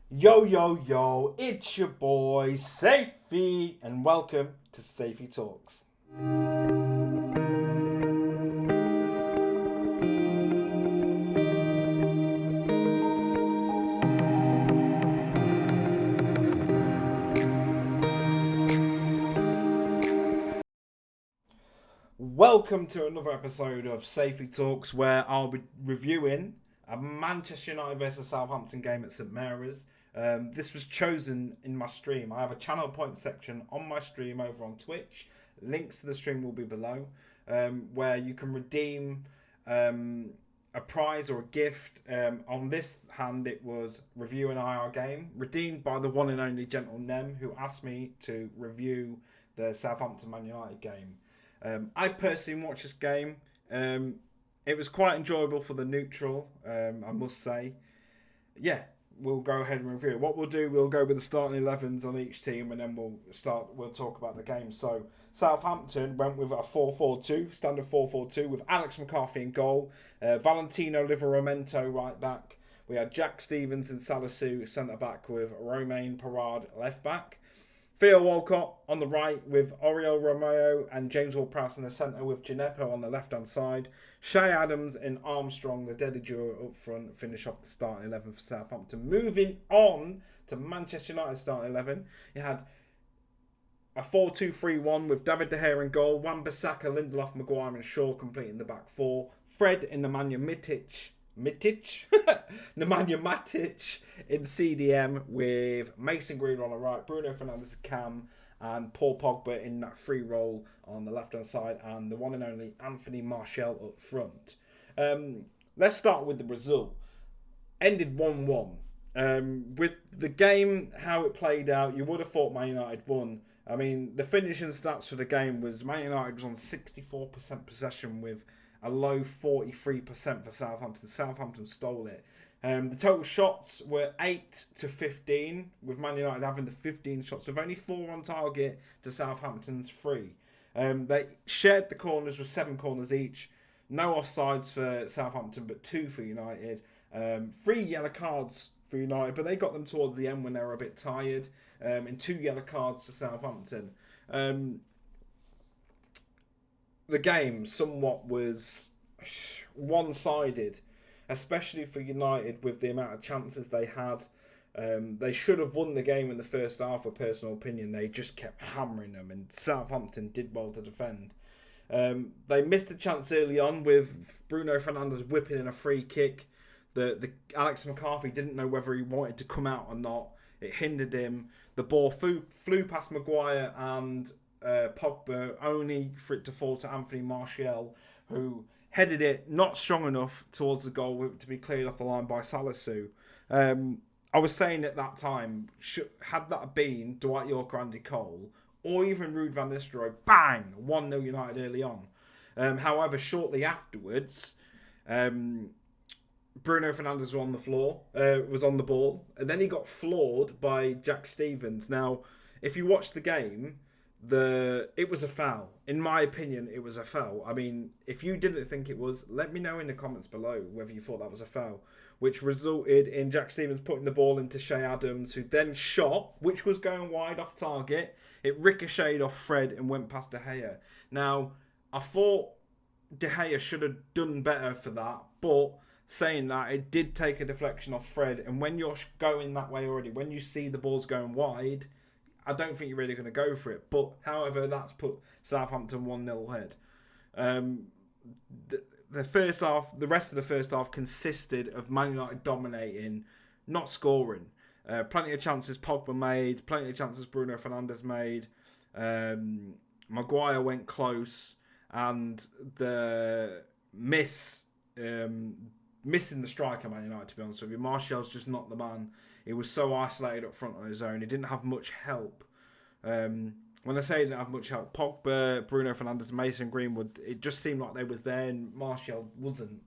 Yo, yo, yo, it's your boy, SAIFY, and welcome to SAIFY Talks. Welcome to another episode of SAIFY Talks, where I'll be reviewing a Manchester United versus Southampton game at St Mary's. This was chosen in my stream. I have a channel point section on my stream over on Twitch. Links to the stream will be below, where you can redeem a prize or a gift. On this hand, it was review an IR game, redeemed by the one and only Gentle Nem, who asked me to review the Southampton Man United game. I personally watched this game. It was quite enjoyable for the neutral, I must say. Yeah, we'll go ahead and review it. What we'll do, we'll go with the starting 11s on each team, and then we'll talk about the game. So Southampton went with a 4-4-2, standard 4-4-2, with Alex McCarthy in goal, Valentino Livramento right back. We had Jack Stevens and Salisu centre back, with Romain Perard left back. Theo Walcott on the right with Oriol Romeo and James Ward-Prowse in the centre, with Gineppo on the left-hand side. Shay Adams and Armstrong, the deadly duo up front, finish off the starting 11 for Southampton. Moving on to Manchester United starting 11, you had a 4-2-3-1 with David De Gea in goal, Wan-Bissaka, Lindelof, Maguire and Shaw completing the back four. Fred in Nemanja Nemanja Matic in CDM, with Mason Greenwood on the right, Bruno Fernandes cam, and Paul Pogba in that free role on the left hand side, and the one and only Anthony Martial up front. Let's start with the result. Ended 1-1. With the game, how it played out, you would have thought Man United won. I mean, the finishing stats for the game was Man United was on 64% possession with a low 43% for Southampton. Southampton stole it. The total shots were 8-15, with Man United having the 15 shots, with only 4 on target to Southampton's 3. They shared the corners with 7 corners each. No offsides for Southampton, but 2 for United. 3 yellow cards for United, but they got them towards the end when they were a bit tired. And 2 yellow cards for Southampton. The game somewhat was one-sided, especially for United with the amount of chances they had. They should have won the game in the first half, a personal opinion. They just kept hammering them, and Southampton did well to defend. They missed a chance early on with Bruno Fernandes whipping in a free kick. The Alex McCarthy didn't know whether he wanted to come out or not. It hindered him. The ball flew past Maguire and Pogba, only for it to fall to Anthony Martial, who headed it not strong enough towards the goal to be cleared off the line by Salisu. I was saying at that time, had that been Dwight Yorke or Andy Cole, or even Ruud van Nistelrooy, bang, 1-0 United early on. However, shortly afterwards, Bruno Fernandes was on the floor, was on the ball, and then he got floored by Jack Stevens. Now, if you watch the game, it was a foul. In my opinion, it was a foul. I mean, if you didn't think it was, let me know in the comments below whether you thought that was a foul, which resulted in Jack Stevens putting the ball into Shay Adams, who then shot, which was going wide off target. It ricocheted off Fred and went past De Gea. Now, I thought De Gea should have done better for that, but saying that, it did take a deflection off Fred, and when you're going that way already, when you see the ball's going wide, I don't think you're really going to go for it. But, however, that's put Southampton 1-0 ahead. The first half, the rest of the first half consisted of Man United dominating, not scoring. Plenty of chances Pogba made, plenty of chances Bruno Fernandes made. Maguire went close, and the missing the striker, Man United, to be honest with you. Martial's just not the man. He was so isolated up front on his own. He didn't have much help. When I say he didn't have much help, Pogba, Bruno Fernandes, Mason Greenwood, it just seemed like they was there and Martial wasn't.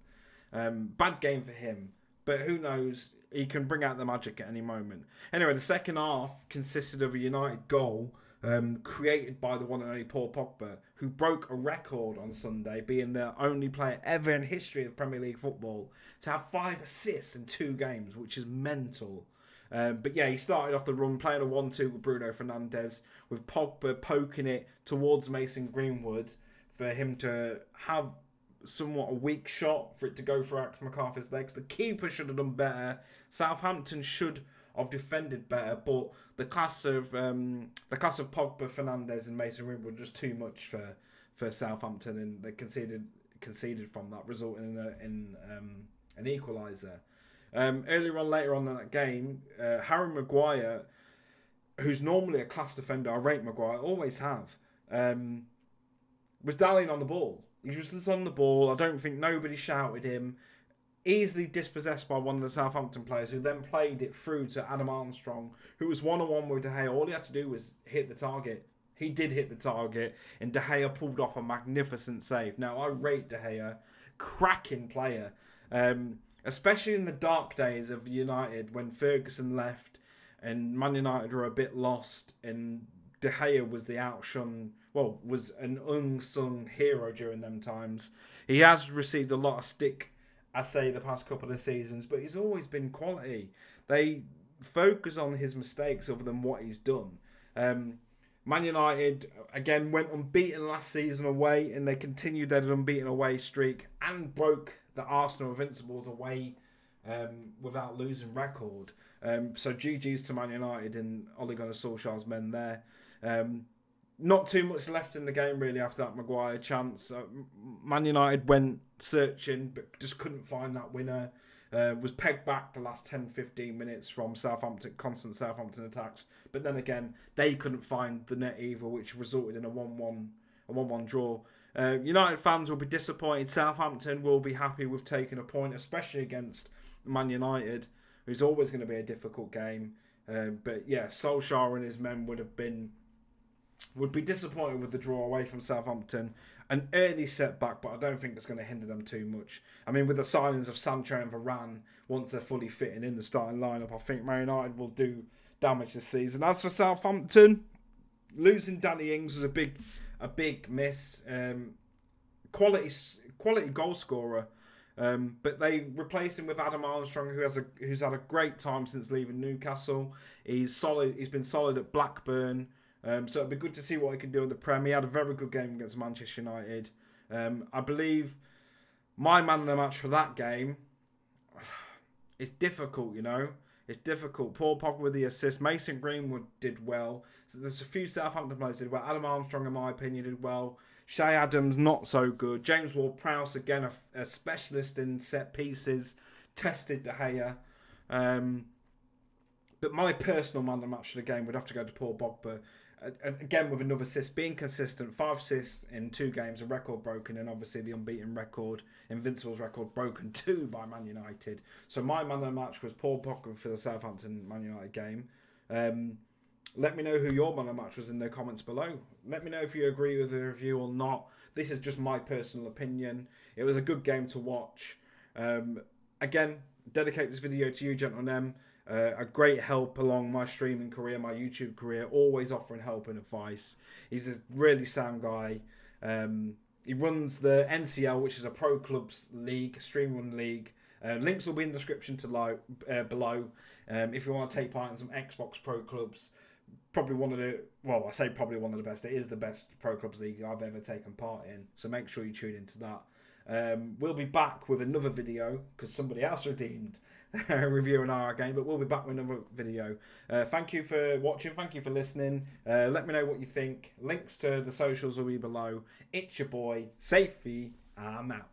Bad game for him. But who knows? He can bring out the magic at any moment. Anyway, the second half consisted of a United goal created by the one and only Paul Pogba, who broke a record on Sunday, being the only player ever in history of Premier League football to have 5 assists in 2 games, which is mental. But yeah, he started off the run playing a 1-2 with Bruno Fernandes, with Pogba poking it towards Mason Greenwood for him to have somewhat a weak shot for it to go for Alex McCarthy's legs. The keeper should have done better. Southampton should have defended better, but the class of Pogba, Fernandes, and Mason Greenwood were just too much for Southampton, and they conceded from that, resulting in an equaliser. Later on in that game, Harry Maguire, who's normally a class defender, I rate Maguire, always have, was dallying on the ball. He was just on the ball. I don't think nobody shouted him. Easily dispossessed by one of the Southampton players, who then played it through to Adam Armstrong, who was one-on-one with De Gea. All he had to do was hit the target. He did hit the target, and De Gea pulled off a magnificent save. Now, I rate De Gea, cracking player. Especially in the dark days of United, when Ferguson left and Man United were a bit lost, and De Gea was was an unsung hero during them times. He has received a lot of stick, I say, the past couple of seasons, but he's always been quality. They focus on his mistakes other than what he's done. Man United, again, went unbeaten last season away, and they continued their unbeaten away streak and broke the Arsenal Invincibles away without losing record. So GG's to Man United and Ole Gunnar Solskjaer's men there. Not too much left in the game really after that Maguire chance. Man United went searching but just couldn't find that winner. Was pegged back the last 10-15 minutes from constant Southampton attacks. But then again, they couldn't find the net either, which resulted in a 1-1 draw. United fans will be disappointed. Southampton will be happy with taking a point, especially against Man United, who's always going to be a difficult game. But yeah, Solskjaer and his men would be disappointed with the draw away from Southampton. An early setback, but I don't think it's going to hinder them too much. I mean, with the signings of Sancho and Varane, once they're fully fitting in the starting lineup, I think Man United will do damage this season. As for Southampton, losing Danny Ings was a big miss. Quality goal scorer. But they replaced him with Adam Armstrong, who's had a great time since leaving Newcastle. He's solid. He's been solid at Blackburn. So it'd be good to see what he can do in the Prem. He had a very good game against Manchester United. I believe my man of the match for that game, it's difficult, It's difficult. Paul Pogba with the assist. Mason Greenwood did well. So there's a few Southampton players did well. Adam Armstrong, in my opinion, did well. Shay Adams, not so good. James Ward-Prowse, again, a specialist in set pieces. Tested De Gea. But my personal man of the match for the game would have to go to Paul Pogba. Again, with another assist, being consistent, 5 assists in 2 games, a record broken, and obviously the unbeaten record, Invincibles record broken too by Man United. So my man of the match was Paul Pogba for the Southampton Man United game. Let me know who your man of the match was in the comments below. Let me know if you agree with the review or not. This is just my personal opinion. It was a good game to watch. Again, dedicate this video to you, gentlemen. A great help along my streaming career, my YouTube career, always offering help and advice. He's a really sound guy. He runs the NCL, which is a pro clubs league, stream run league. Links will be in the description below. If you want to take part in some Xbox pro clubs, probably one of the best. It is the best pro clubs league I've ever taken part in. So make sure you tune into that. We'll be back with another video because somebody else redeemed reviewing our game, but we'll be back with another video. Thank you for watching. Thank you for listening. Let me know what you think. Links to the socials will be below. It's your boy, SAIFY. I'm out.